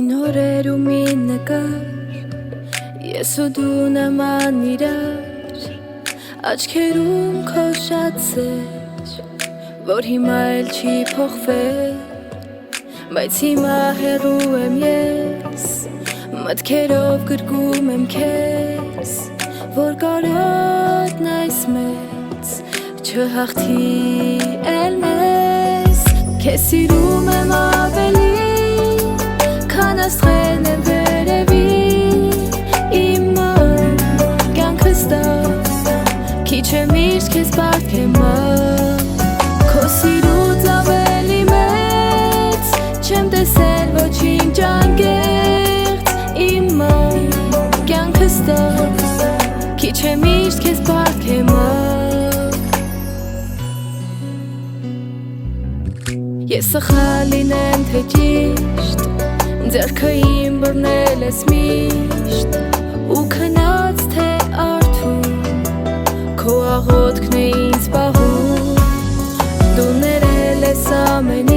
Նորեր ու մի նկար Ես ու դու նման իրար Աչքերում քո շացեր Որ հիմա էլ չի փոխվել Բայց հիմա հեռու եմ ես Մտքերով գրկում եմ քեզ Որ կարոտն այս մեծ Չհաղթի էլ մեզ Քեզ սիրում եմ ավելի Քան աստղերն եմ վերևի Իմ կյանքս տար Քիչ է միշտ քեզ պարգեմ Քո սիրուց ավելի մեծ Չեմ տեսել ոչինչ անգերց Իմ կյանքս տար Քիչ է միշտ քեզ պարգեմ Ես սխալ լինեմ թե ճիշտ Ձեռքը իմ բռնել ես միշտ Ու քնած թե արդուն Քո աղոթքն է ինձ պահում Դու ներել ես ամեն